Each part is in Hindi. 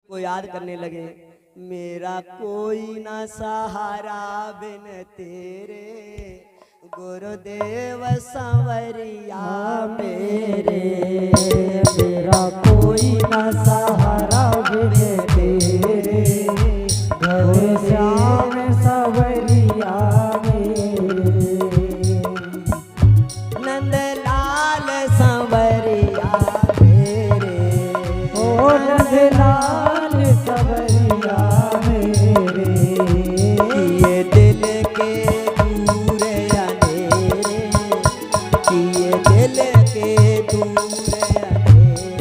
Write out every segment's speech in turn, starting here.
को याद करने लगे। मेरा कोई ना सहारा बिन तेरे, गुरुदेव संवरिया मेरे। मेरा कोई ना सहारा बिन तेरे, गुरु श्याम संवरिया मेरे। नंदलाल संवरिया मेरे, ओ नंदलाल संवरिया मेरे। किए दिल के दूर अंधेरे, किए दिल के दूर अंधेरे,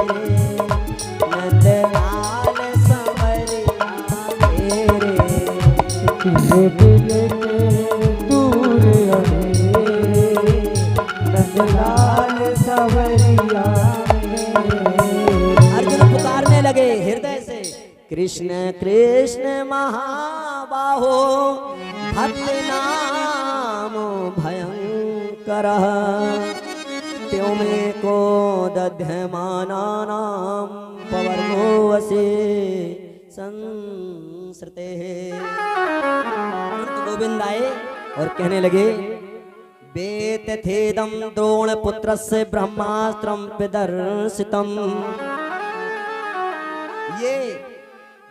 नंदलाल संवरिया मेरे। किए दिल के दूर अंधेरे, नंदलाल संवरिया मेरे। अर्जुन पुकारने लगे हृदय से, कृष्ण कृष्ण महाबाहो, भक्त नाम भयंकर, त्यों में को दध्यमाना नाम पवर्गो वसे संसृते। गोविंद आए और कहने लगे, वेत थेदम द्रोण पुत्रस्य ब्रह्मास्त्रम विदर्शितम। ये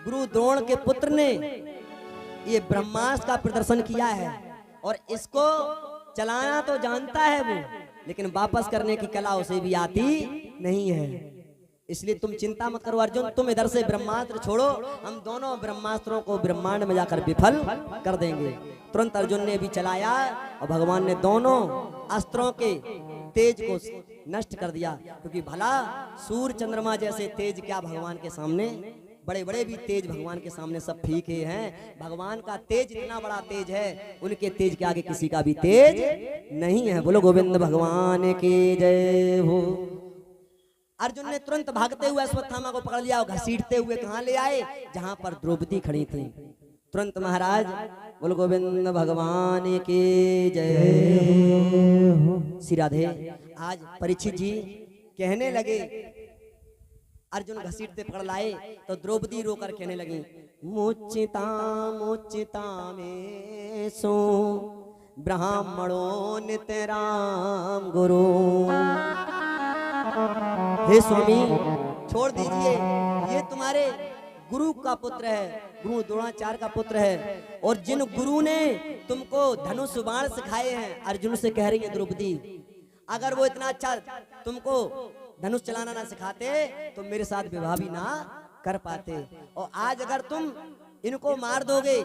गुरु द्रोण के पुत्र ने ये ब्रह्मास्त्र का प्रदर्शन किया है और इसको चलाना तो जानता है वो, लेकिन वापस करने की कला उसे भी आती नहीं है। इसलिए तुम चिंता मत करो अर्जुन, तुम इधर से ब्रह्मास्त्र छोड़ो, हम दोनों ब्रह्मास्त्रों को ब्रह्मांड में जाकर विफल कर देंगे। तुरंत अर्जुन ने भी चलाया और भगवान ने दोनों अस्त्रों के तेज को नष्ट कर दिया, क्योंकि भला सूर्य चंद्रमा जैसे तेज क्या भगवान के सामने, बड़े बड़े भी तेज भगवान के सामने सब फीके हैं। भगवान का तेज इतना बड़ा तेज है, उनके तेज के आगे किसी का भी तेज नहीं है। बोलो गोविंद भगवान की जय हो। अर्जुन ने तुरंत भागते हुए अश्वत्थामा को पकड़ लिया और घसीटते हुए कहां ले आए, जहां पर द्रौपदी खड़ी थी। तुरंत महाराज बोलो गोविंद भगवान की जय हो। श्री राधे। आज परीक्षित जी कहने लगे, अर्जुन घसीटते पकड़ लाए तो द्रौपदी रोकर कहने लगी, मुचिता मुचिता में सो ब्राह्मणों नित्य राम गुरु। हे स्वामी छोड़ दीजिए, ये तुम्हारे गुरु का पुत्र है, गुरु द्रोणाचार्य का पुत्र है, और जिन गुरु ने तुमको धनुष बाण सिखाए हैं, अर्जुन से कह रही है द्रौपदी, अगर वो इतना अच्छा तुमको धनुष चलाना ना सिखाते तो मेरे साथ विवाह भी ना कर पाते। और आज अगर तुम इनको मार दोगे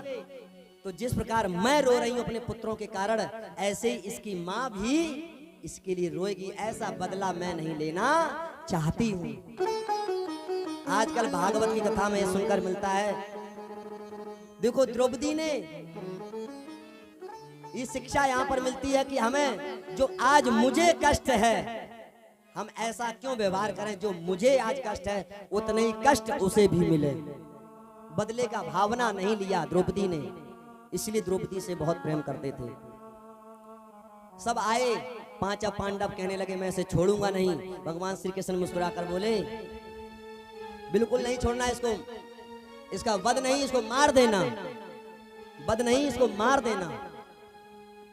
तो जिस प्रकार मैं रो रही हूं अपने पुत्रों के कारण, ऐसे ही इसकी माँ भी इसके लिए रोएगी। ऐसा बदला मैं नहीं लेना चाहती हूं। आजकल भागवत की कथा में सुनकर मिलता है, देखो द्रौपदी ने, ये शिक्षा यहाँ पर मिलती है कि हमें जो आज मुझे कष्ट है, हम ऐसा क्यों व्यवहार करें, जो मुझे आज कष्ट है उतना ही कष्ट उसे भी मिले। बदले का भावना नहीं लिया द्रौपदी ने, इसलिए द्रौपदी से बहुत प्रेम करते थे। सब आए, पांचों पांडव कहने लगे मैं इसे छोड़ूंगा नहीं। भगवान श्री कृष्ण मुस्कुराकर बोले, बिल्कुल नहीं छोड़ना इसको, इसका वध नहीं, इसको मार देना, वध नहीं, इसको मार देना।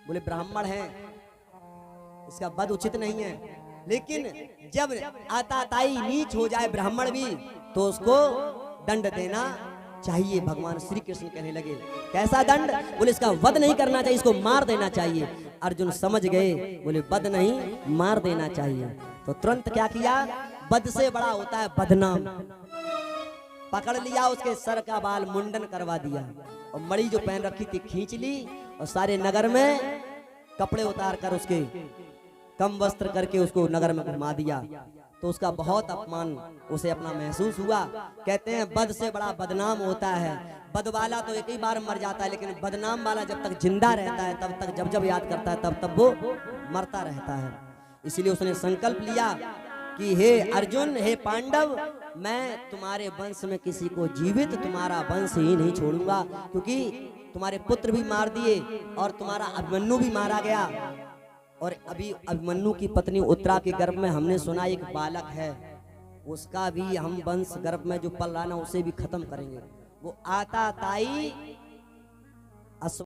बोले ब्राह्मण है, इसका वध उचित नहीं है, लेकिन जब आताताई नीच हो जाए ब्राह्मण भी तो उसको दंड देना चाहिए। भगवान श्री कृष्ण कहने लगे, कैसा दंड? बोले इसका वध नहीं करना चाहिए, इसको मार देना चाहिए। अर्जुन समझ गए, बोले वध नहीं, मार देना चाहिए। तो तुरंत क्या किया, वध से बड़ा होता है बदनाम। पकड़ लिया, उसके सर का बाल मुंडन करवा दिया और मणि जो पहन रखी थी खींच ली और सारे नगर में कपड़े उतार कर उसके कम वस्त्र करके उसको नगर में घुमा दिया। तो उसका बहुत अपमान उसे अपना महसूस हुआ। कहते हैं बद से बड़ा बदनाम होता है। बद वाला तो एक ही बार मर जाता है, लेकिन बदनाम वाला जब तक जिंदा रहता है तब तक, जब जब याद करता है तब तब वो मरता रहता है। इसलिए उसने संकल्प लिया कि हे अर्जुन, हे पांडव, मैं तुम्हारे वंश में किसी को जीवित, तुम्हारा वंश ही नहीं छोड़ूंगा, क्योंकि तुम्हारे पुत्र भी मार दिए और तुम्हारा अभिमन्यु भी मारा गया। और अभी अभिमन्यु की पत्नी उत्तरा के गर्भ में हमने सुना एक बालक है, उसका भी हम वंश गर्भ में जो पल रहा ना उसे भी खत्म करेंगे। वो आता ताई